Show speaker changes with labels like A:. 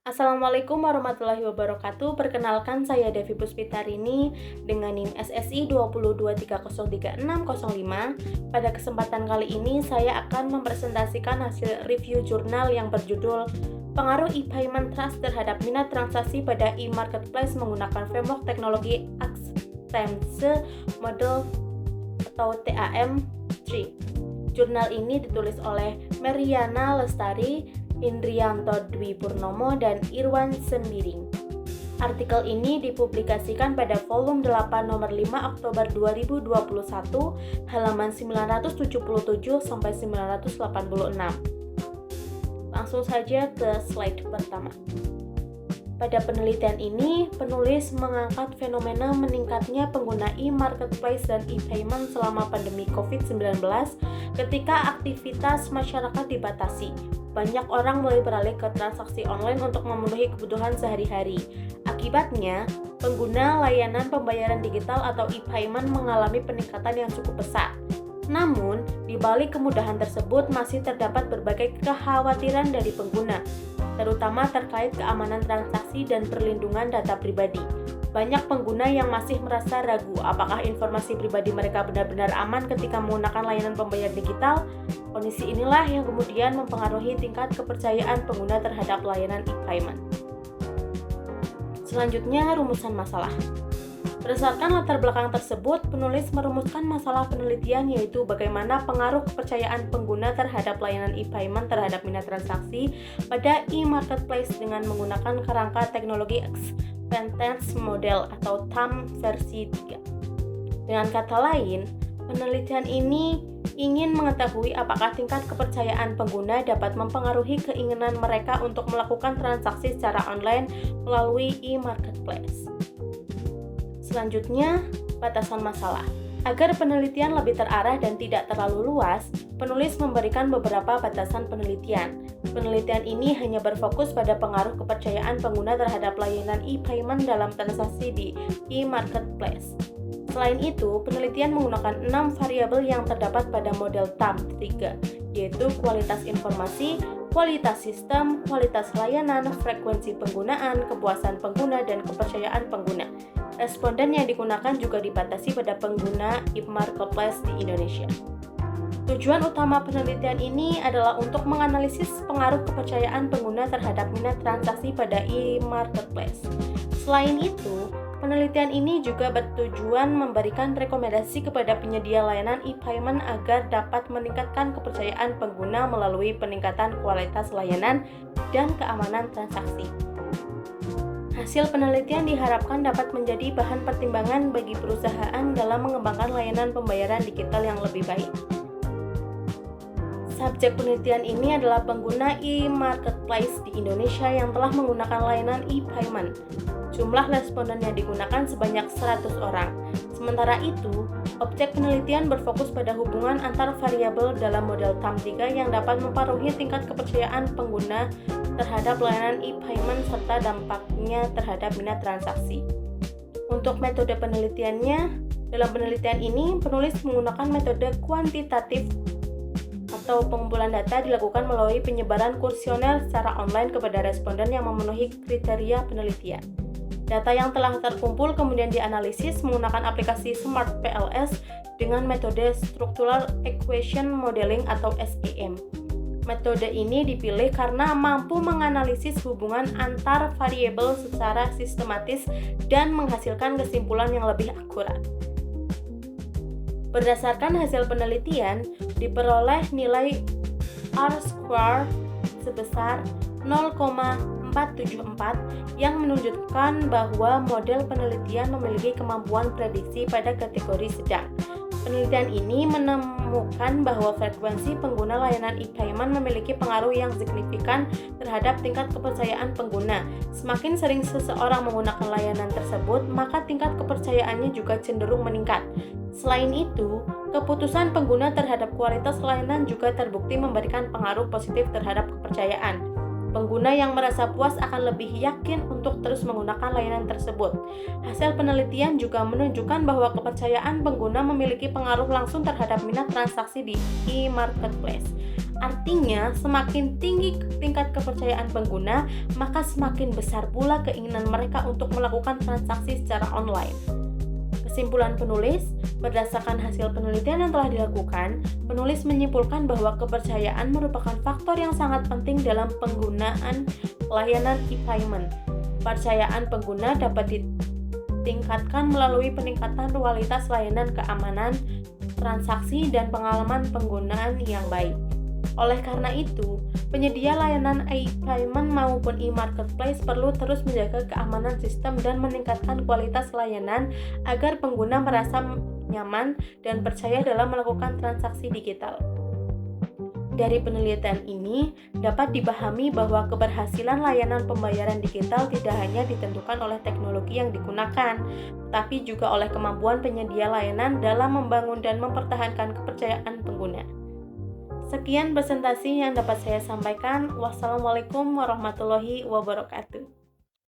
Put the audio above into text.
A: Assalamualaikum warahmatullahi wabarakatuh. Perkenalkan saya Devi Puspitarini dengan NIM SSI 223033605. Pada kesempatan kali ini saya akan mempresentasikan hasil review jurnal yang berjudul Pengaruh e-payment trust terhadap minat transaksi pada e-marketplace menggunakan framework teknologi Acceptance Model atau TAM3. Jurnal ini ditulis oleh Meriana Lestari, Indrianto Dwi Purnomo, dan Irwan Sembiring. Artikel ini dipublikasikan pada volume 8 nomor 5 Oktober 2021, halaman 977 sampai 986. Langsung saja ke slide pertama. Pada penelitian ini, penulis mengangkat fenomena meningkatnya pengguna e-marketplace dan e-payment selama pandemi COVID-19 ketika aktivitas masyarakat dibatasi. Banyak orang mulai beralih ke transaksi online untuk memenuhi kebutuhan sehari-hari. Akibatnya, pengguna layanan pembayaran digital atau e-payment mengalami peningkatan yang cukup besar. Namun, di balik kemudahan tersebut masih terdapat berbagai kekhawatiran dari pengguna, terutama terkait keamanan transaksi dan perlindungan data pribadi. Banyak pengguna yang masih merasa ragu apakah informasi pribadi mereka benar-benar aman ketika menggunakan layanan pembayar digital. Kondisi inilah yang kemudian mempengaruhi tingkat kepercayaan pengguna terhadap layanan e-payment. Selanjutnya, rumusan masalah. Berdasarkan latar belakang tersebut, penulis merumuskan masalah penelitian yaitu bagaimana pengaruh kepercayaan pengguna terhadap layanan e-payment terhadap minat transaksi pada e-marketplace dengan menggunakan kerangka teknologi Acceptance Model atau TAM versi 3. Dengan kata lain, penelitian ini ingin mengetahui apakah tingkat kepercayaan pengguna dapat mempengaruhi keinginan mereka untuk melakukan transaksi secara online melalui e-marketplace. Selanjutnya, batasan masalah. Agar penelitian lebih terarah dan tidak terlalu luas, penulis memberikan beberapa batasan penelitian. Penelitian ini hanya berfokus pada pengaruh kepercayaan pengguna terhadap layanan e-payment dalam transaksi di e-marketplace. Selain itu, penelitian menggunakan 6 variabel yang terdapat pada model TAM3, yaitu kualitas informasi, kualitas sistem, kualitas layanan, frekuensi penggunaan, kepuasan pengguna, dan kepercayaan pengguna. Responden yang digunakan juga dibatasi pada pengguna e-marketplace di Indonesia. Tujuan utama penelitian ini adalah untuk menganalisis pengaruh kepercayaan pengguna terhadap minat transaksi pada e-marketplace. Selain itu, penelitian ini juga bertujuan memberikan rekomendasi kepada penyedia layanan e-payment agar dapat meningkatkan kepercayaan pengguna melalui peningkatan kualitas layanan dan keamanan transaksi. Hasil penelitian diharapkan dapat menjadi bahan pertimbangan bagi perusahaan dalam mengembangkan layanan pembayaran digital yang lebih baik. Subjek penelitian ini adalah pengguna e-marketplace di Indonesia yang telah menggunakan layanan e-payment. Jumlah responden yang digunakan sebanyak 100 orang. Sementara itu, objek penelitian berfokus pada hubungan antar variabel dalam model TAM3 yang dapat mempengaruhi tingkat kepercayaan pengguna terhadap layanan e-payment serta dampaknya terhadap minat transaksi. Untuk metode penelitiannya, dalam penelitian ini penulis menggunakan metode kuantitatif atau pengumpulan data dilakukan melalui penyebaran kuesioner secara online kepada responden yang memenuhi kriteria penelitian. Data yang telah terkumpul kemudian dianalisis menggunakan aplikasi Smart PLS dengan metode Structural Equation Modeling atau SEM. Metode ini dipilih karena mampu menganalisis hubungan antar variabel secara sistematis dan menghasilkan kesimpulan yang lebih akurat. Berdasarkan hasil penelitian, diperoleh nilai R-square sebesar 0,474 yang menunjukkan bahwa model penelitian memiliki kemampuan prediksi pada kategori sedang. Penelitian ini menemukan bahwa frekuensi pengguna layanan e-payment memiliki pengaruh yang signifikan terhadap tingkat kepercayaan pengguna. Semakin sering seseorang menggunakan layanan tersebut, maka tingkat kepercayaannya juga cenderung meningkat. Selain itu, keputusan pengguna terhadap kualitas layanan juga terbukti memberikan pengaruh positif terhadap kepercayaan. Pengguna yang merasa puas akan lebih yakin untuk terus menggunakan layanan tersebut. Hasil penelitian juga menunjukkan bahwa kepercayaan pengguna memiliki pengaruh langsung terhadap minat transaksi di e-marketplace. Artinya, semakin tinggi tingkat kepercayaan pengguna, maka semakin besar pula keinginan mereka untuk melakukan transaksi secara online. Kesimpulan penulis, berdasarkan hasil penelitian yang telah dilakukan, penulis menyimpulkan bahwa kepercayaan merupakan faktor yang sangat penting dalam penggunaan layanan e-payment. Kepercayaan pengguna dapat ditingkatkan melalui peningkatan kualitas layanan, keamanan transaksi, dan pengalaman penggunaan yang baik. Oleh karena itu, penyedia layanan e-payment maupun e-marketplace perlu terus menjaga keamanan sistem dan meningkatkan kualitas layanan agar pengguna merasa nyaman dan percaya dalam melakukan transaksi digital. Dari penelitian ini, dapat dipahami bahwa keberhasilan layanan pembayaran digital tidak hanya ditentukan oleh teknologi yang digunakan, tapi juga oleh kemampuan penyedia layanan dalam membangun dan mempertahankan kepercayaan pengguna. Sekian presentasi yang dapat saya sampaikan. Wassalamualaikum warahmatullahi wabarakatuh.